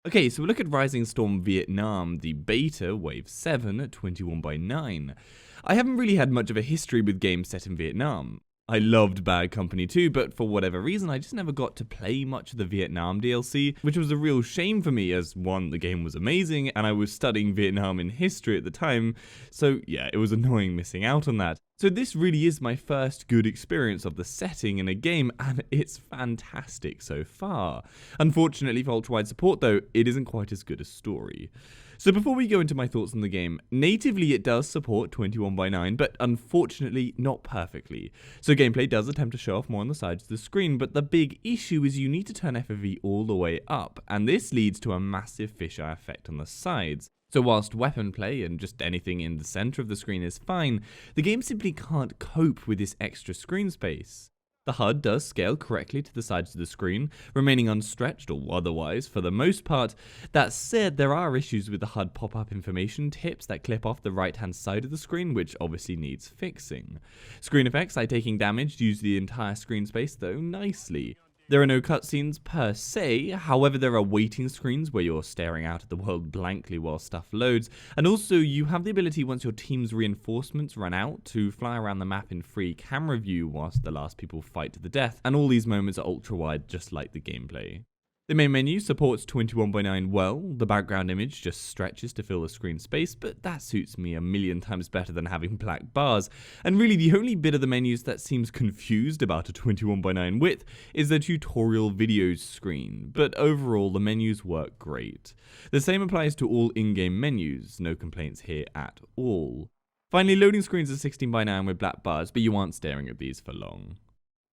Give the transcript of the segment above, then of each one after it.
Okay, so we look at Rising Storm Vietnam, the beta, Wave 7 at 21:9. I haven't really had much of a history with games set in Vietnam. I loved Bad Company 2, but for whatever reason I just never got to play much of the Vietnam DLC, which was a real shame for me as one, the game was amazing, and I was studying Vietnam in history at the time, so yeah, it was annoying missing out on that. So this really is my first good experience of the setting in a game, and it's fantastic so far. Unfortunately for Ultrawide support though, it isn't quite as good a story. So before we go into my thoughts on the game, natively it does support 21:9, but unfortunately not perfectly. So gameplay does attempt to show off more on the sides of the screen, but the big issue is you need to turn FOV all the way up, and this leads to a massive fisheye effect on the sides. So whilst weapon play and just anything in the center of the screen is fine, the game simply can't cope with this extra screen space. The HUD does scale correctly to the sides of the screen, remaining unstretched or otherwise for the most part. That said, there are issues with the HUD pop-up information tips that clip off the right-hand side of the screen, which obviously needs fixing. Screen effects like taking damage use the entire screen space though nicely. There are no cutscenes per se, however there are waiting screens where you're staring out at the world blankly while stuff loads, and also you have the ability once your team's reinforcements run out to fly around the map in free camera view whilst the last people fight to the death, and all these moments are ultra wide just like the gameplay. The main menu supports 21:9 well, the background image just stretches to fill the screen space, but that suits me a million times better than having black bars, and really the only bit of the menus that seems confused about a 21:9 width is the tutorial videos screen, but overall the menus work great. The same applies to all in-game menus, no complaints here at all. Finally, loading screens are 16:9 with black bars, but you aren't staring at these for long.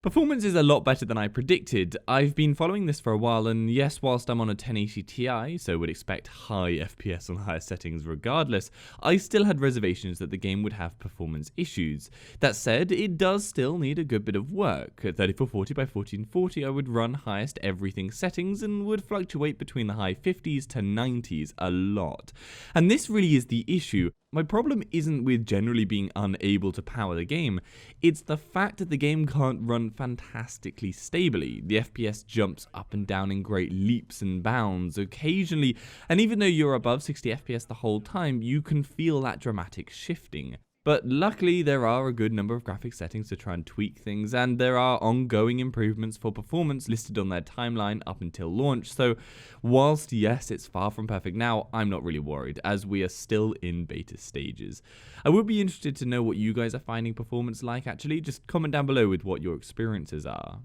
Performance is a lot better than I predicted. I've been following this for a while, and yes, whilst I'm on a 1080 Ti, so would expect high FPS on higher settings regardless, I still had reservations that the game would have performance issues. That said, it does still need a good bit of work. At 3440 by 1440 I would run highest everything settings and would fluctuate between the high 50s to 90s a lot. And this really is the issue. My problem isn't with generally being unable to power the game, it's the fact that the game can't run fantastically stably. The FPS jumps up and down in great leaps and bounds occasionally, and even though you're above 60 FPS the whole time, you can feel that dramatic shifting. But luckily there are a good number of graphic settings to try and tweak things, and there are ongoing improvements for performance listed on their timeline up until launch, so whilst yes it's far from perfect now, I'm not really worried as we are still in beta stages. I would be interested to know what you guys are finding performance like actually, just comment down below with what your experiences are.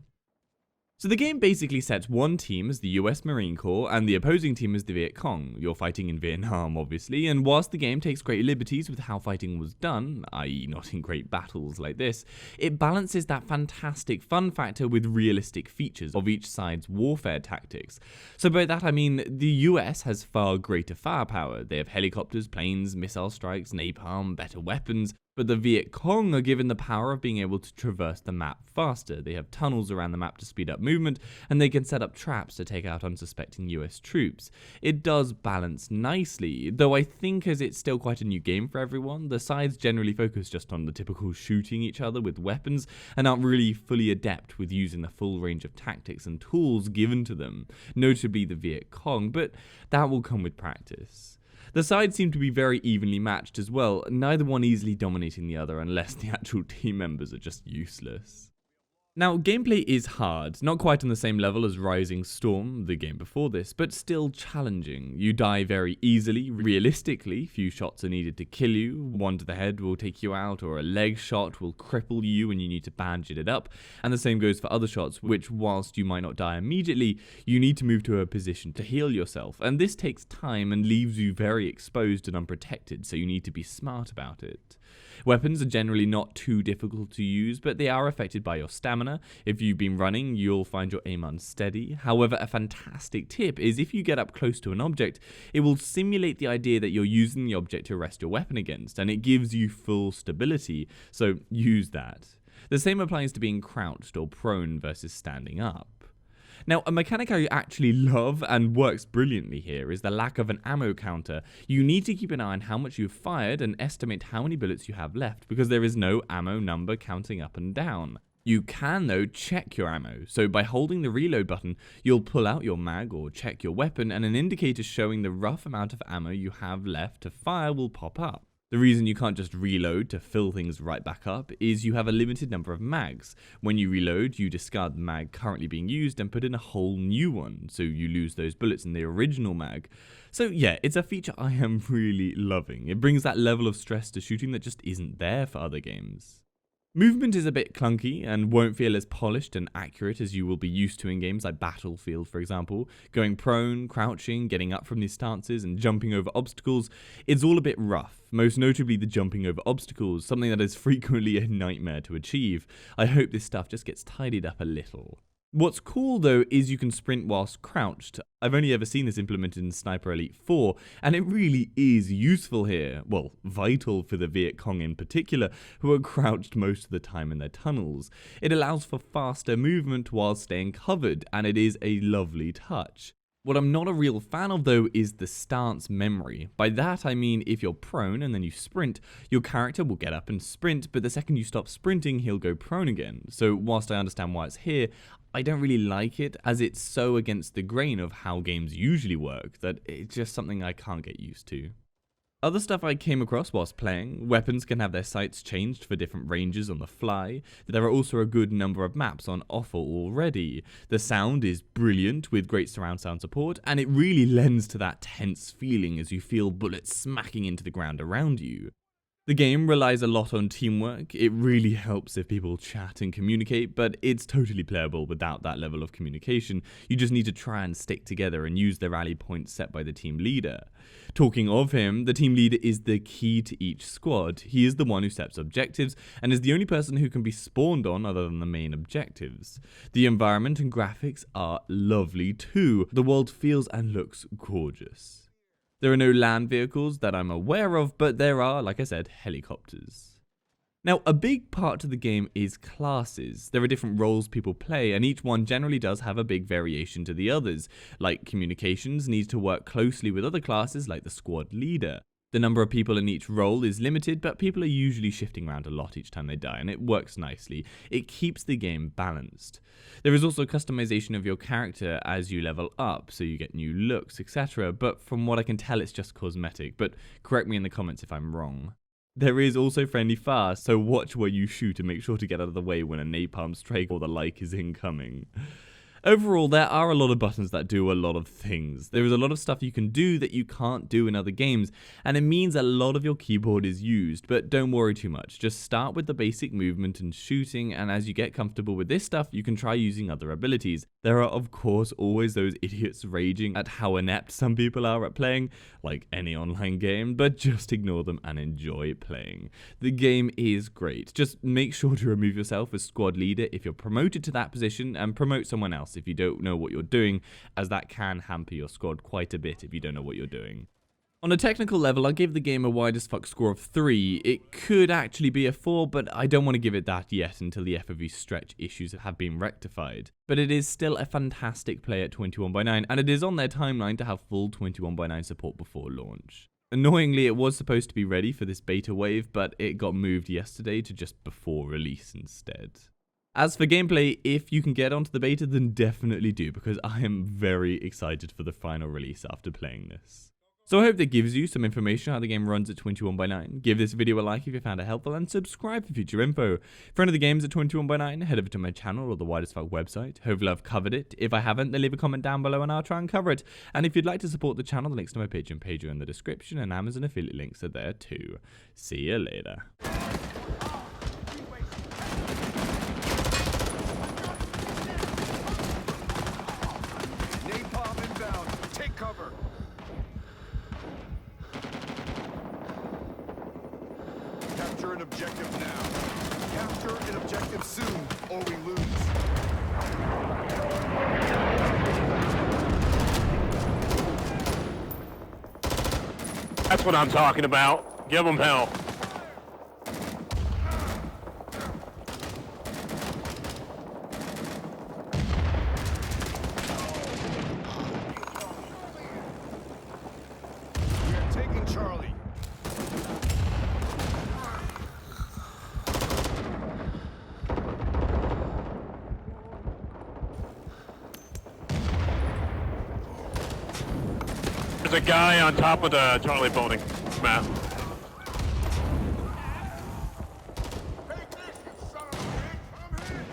So the game basically sets one team as the US Marine Corps and the opposing team as the Viet Cong. You're fighting in Vietnam obviously, and whilst the game takes great liberties with how fighting was done, i.e. not in great battles like this, it balances that fantastic fun factor with realistic features of each side's warfare tactics. So by that I mean the US has far greater firepower. They have helicopters, planes, missile strikes, napalm, better weapons. But the Viet Cong are given the power of being able to traverse the map faster. They have tunnels around the map to speed up movement, and they can set up traps to take out unsuspecting US troops. It does balance nicely, though I think as it's still quite a new game for everyone, the sides generally focus just on the typical shooting each other with weapons, and aren't really fully adept with using the full range of tactics and tools given to them, notably the Viet Cong, but that will come with practice. The sides seem to be very evenly matched as well, neither one easily dominating the other unless the actual team members are just useless. Now, gameplay is hard, not quite on the same level as Rising Storm, the game before this, but still challenging. You die very easily, realistically, few shots are needed to kill you, one to the head will take you out, or a leg shot will cripple you and you need to bandage it up, and the same goes for other shots, which whilst you might not die immediately, you need to move to a position to heal yourself, and this takes time and leaves you very exposed and unprotected, so you need to be smart about it. Weapons are generally not too difficult to use, but they are affected by your stamina. If you've been running, you'll find your aim unsteady. However, a fantastic tip is if you get up close to an object, it will simulate the idea that you're using the object to rest your weapon against, and it gives you full stability, so use that. The same applies to being crouched or prone versus standing up. Now, a mechanic I actually love and works brilliantly here is the lack of an ammo counter. You need to keep an eye on how much you've fired and estimate how many bullets you have left because there is no ammo number counting up and down. You can, though, check your ammo. So by holding the reload button, you'll pull out your mag or check your weapon, and an indicator showing the rough amount of ammo you have left to fire will pop up. The reason you can't just reload to fill things right back up is you have a limited number of mags. When you reload, you discard the mag currently being used and put in a whole new one, so you lose those bullets in the original mag. So yeah, it's a feature I am really loving. It brings that level of stress to shooting that just isn't there for other games. Movement is a bit clunky and won't feel as polished and accurate as you will be used to in games like Battlefield, for example. Going prone, crouching, getting up from these stances, and jumping over obstacles, it's all a bit rough, most notably the jumping over obstacles, something that is frequently a nightmare to achieve. I hope this stuff just gets tidied up a little. What's cool though is you can sprint whilst crouched. I've only ever seen this implemented in Sniper Elite 4, and it really is useful here. Well, vital for the Viet Cong in particular, who are crouched most of the time in their tunnels. It allows for faster movement while staying covered, and it is a lovely touch. What I'm not a real fan of though is the stance memory. By that I mean if you're prone and then you sprint, your character will get up and sprint, but the second you stop sprinting he'll go prone again. So whilst I understand why it's here, I don't really like it, as it's so against the grain of how games usually work that it's just something I can't get used to. Other stuff I came across whilst playing: weapons can have their sights changed for different ranges on the fly. There are also a good number of maps on offer already. The sound is brilliant with great surround sound support, and it really lends to that tense feeling as you feel bullets smacking into the ground around you. The game relies a lot on teamwork. It really helps if people chat and communicate, but it's totally playable without that level of communication. You just need to try and stick together and use the rally points set by the team leader. Talking of him, the team leader is the key to each squad. He is the one who sets objectives and is the only person who can be spawned on other than the main objectives. The environment and graphics are lovely too. The world feels and looks gorgeous. There are no land vehicles that I'm aware of, but there are, like I said, helicopters. Now, a big part to the game is classes. There are different roles people play, and each one generally does have a big variation to the others. Like communications needs to work closely with other classes like the squad leader. The number of people in each role is limited, but people are usually shifting around a lot each time they die, and it works nicely. It keeps the game balanced. There is also customization of your character as you level up, so you get new looks, etc., but from what I can tell it's just cosmetic, but correct me in the comments if I'm wrong. There is also friendly fire, so watch where you shoot and make sure to get out of the way when a napalm strike or the like is incoming. Overall, there are a lot of buttons that do a lot of things. There is a lot of stuff you can do that you can't do in other games, and it means a lot of your keyboard is used, but don't worry too much. Just start with the basic movement and shooting, and as you get comfortable with this stuff, you can try using other abilities. There are, of course, always those idiots raging at how inept some people are at playing, like any online game, but just ignore them and enjoy playing. The game is great. Just make sure to remove yourself as squad leader if you're promoted to that position, and promote someone else if you don't know what you're doing, as that can hamper your squad quite a bit if you don't know what you're doing. On a technical level, I give the game a WideAsFcuk score of 3. It could actually be a 4, but I don't want to give it that yet until the FOV stretch issues have been rectified. But it is still a fantastic play at 21:9, and it is on their timeline to have full 21:9 support before launch. Annoyingly, it was supposed to be ready for this beta wave, but it got moved yesterday to just before release instead. As for gameplay, if you can get onto the beta, then definitely do, because I am very excited for the final release after playing this. So I hope that gives you some information on how the game runs at 21:9. Give this video a like if you found it helpful, and subscribe for future info. For any of the games at 21:9, head over to my channel or the WideAsFcuk website. Hopefully I've covered it. If I haven't, then leave a comment down below and I'll try and cover it. And if you'd like to support the channel, the links to my Patreon page are in the description, and Amazon affiliate links are there too. See you later. Capture an objective now. Capture an objective soon, or we lose. That's what I'm talking about. Give them hell. We are taking Charlie. There's a guy on top of the Charlie building, Matt. Take this, you son of a bitch! I'm here!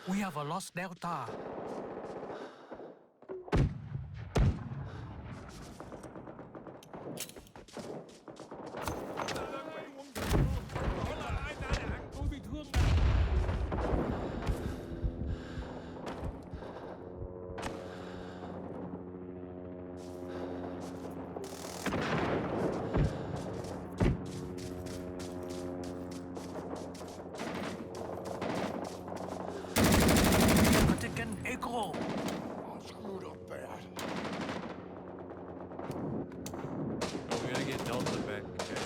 We have a lost Delta. Taken Echo. I'm screwed up bad. Oh, we gotta get Delta back. Okay.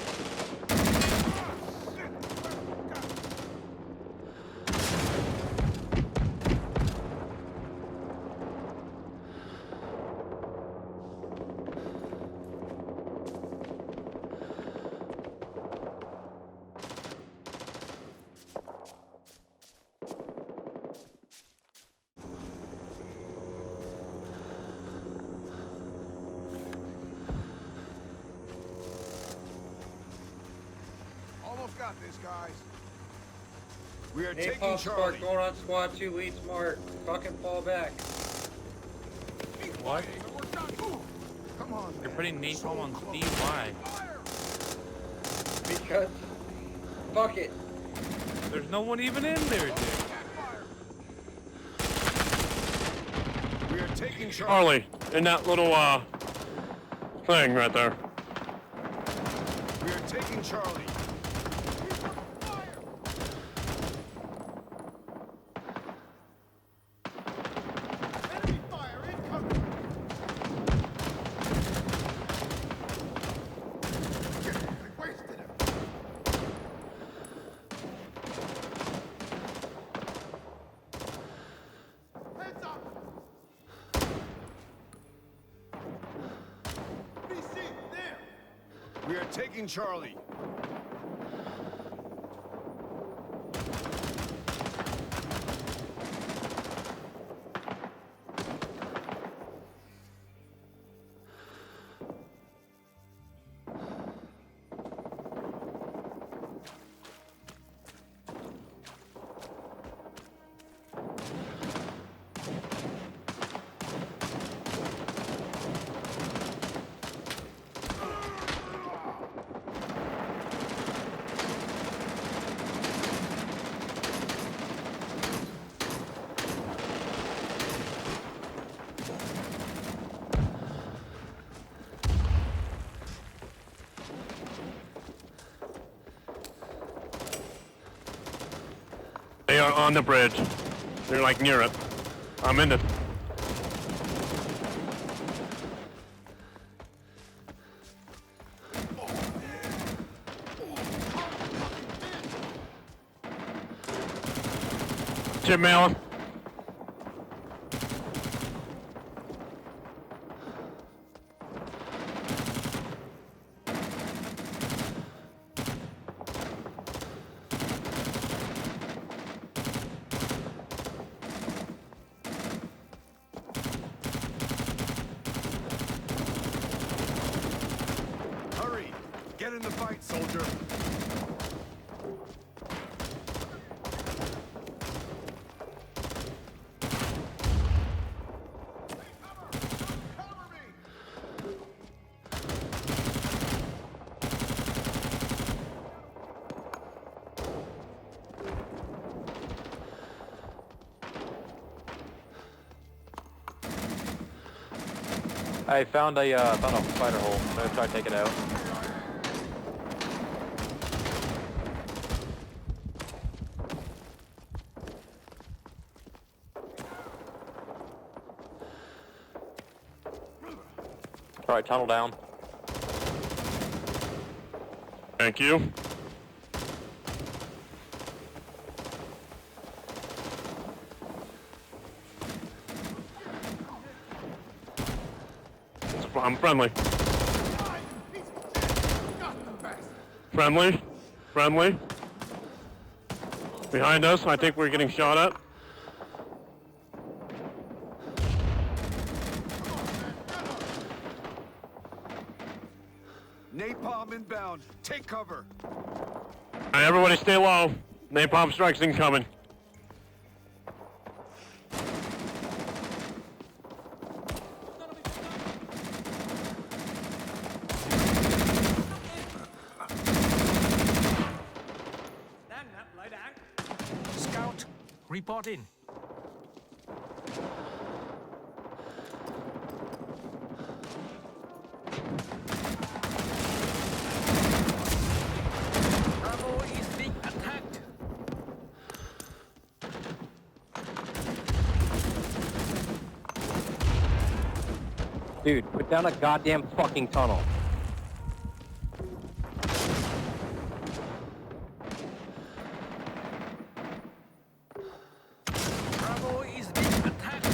Almost got this, guys. We are Hey, taking Pop Charlie. Spark, going on squad 2, lead smart. Fucking fall back. What? We're done. Ooh. Come on, You're man. putting napalm So on close. Steve. Why? Fire! Because, fuck it. There's no one even in there, dude. Fire! We are taking Charlie. Charlie, in that little thing right there. We are taking Charlie. Enemy fire incoming! I wasted him. Heads up! BC, there! We are taking Charlie. They are on the bridge. They're like near it. I'm in it. Jim Allen. Hurry! Get in the fight, soldier! I found a spider hole. I'm gonna try to take it out. Alright, tunnel down. Thank you. I'm friendly. Friendly. Friendly. Behind us, I think we're getting shot at. Napalm inbound. Take cover. Alright, everybody stay low. Napalm strikes incoming. Scout, report in. Bravo is being attacked. Dude, put down a goddamn fucking tunnel. Bravo is being attacked.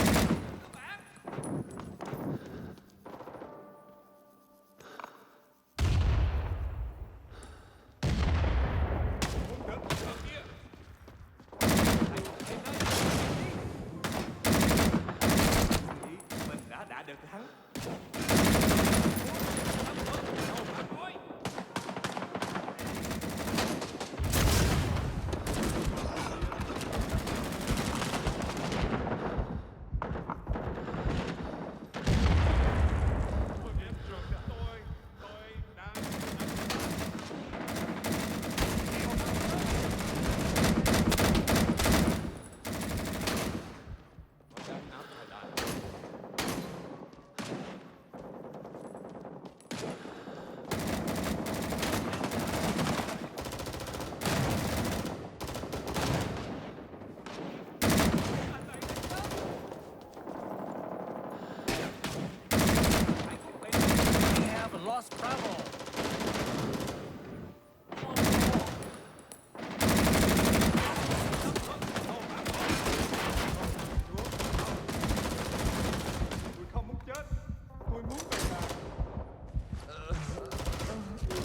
We have lost Bravo.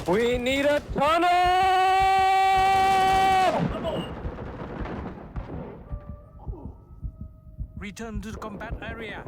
We need a tunnel! Return to the combat area.